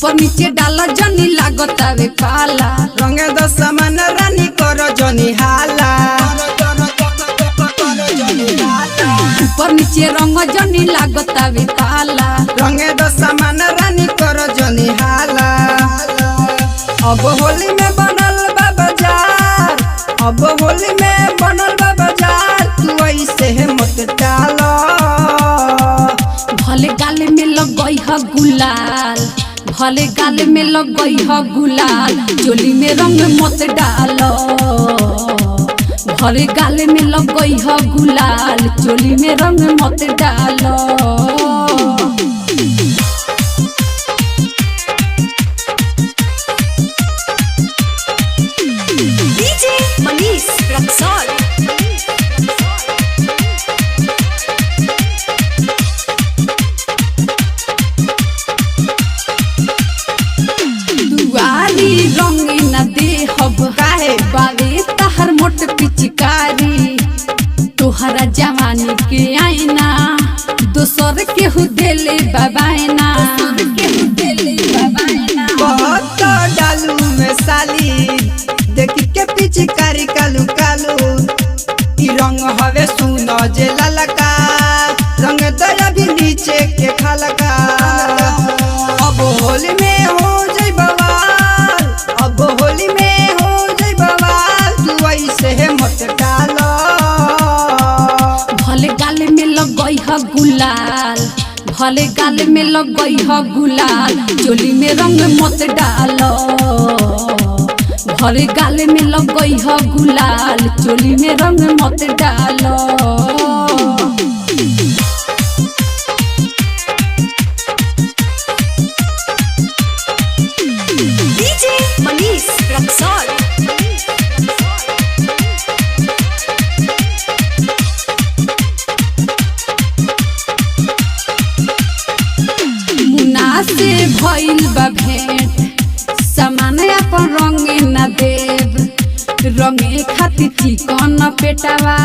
ऊपर नीचे डाला जनी लागतावे पाला। रंगे दो सामान रानी करो जनी हाला। ऊपर नीचे रंग जनी लागतावे पाला। रंगे दो सामान रानी करो जनी हाला। अब होली में बनल बा बाजार, अब होली में बनल बा बाजार, तू ऐसे मत डालो। भले गाले में लग गई है गुलाल, भले गाले में लग गई है गुलाल, चोली में रंग मत डालो। भले गाले में लग गई है गुलाल, चोली में रंग मत डालो। डीजे मनीष रक्सौल। दुआरी रंग न दे हब काहे बावे तहर मोट पिचकारी, तोहरा जवानी के आईना दोसर के हु देले बाबाइना। बहुत डालू में साली देखी के पिचकारी कालू कालू। ई रंग हवे सुनो जे ललका, रंग दया भी नीचे के खलका। अब होली में हो जाई बवाल, अब होली में हो जाई बवाल, तू ऐसे मत डालो। भले गाले में लग गई है गुलाल, भले गाले में लग गई है गुलाल, चोली में रंग मत डालो। भले गाले में लग गई है गुलाल, चोली में रंग मत डालो। डीजे मनीष रक्सौल। मुना से भइल बा भेंट, सामान अपन रंगे न देव, रंगे खातिर चिकन पेटावा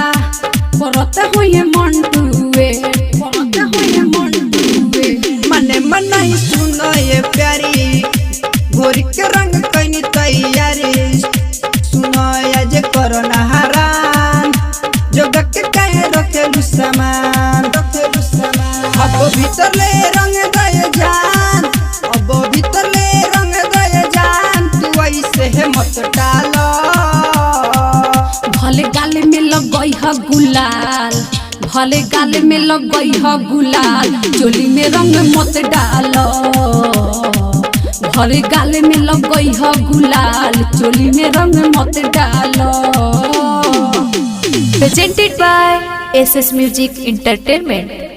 परत होइए मंटुए, परत होइए मंटुए। मने मनाई सुनो ये प्यारी, घोरी के रंग कईनी तैयारी। सुनो आज करो ना हरान, जोगा के काहे रखेलु सामान, रखेलु सामान। अब भीतर ले रंग दे जान, अब भीतर ले रंग दे जान, तू ऐसे मत डालो। भले गाले में लग गई है गुलाल, भले गाले में लग गई है गुलाल, चोली में रंग मत डालो। भले गाले में लग गई है गुलाल, चोली में रंग मत डालो। Presented by SS Music Entertainment।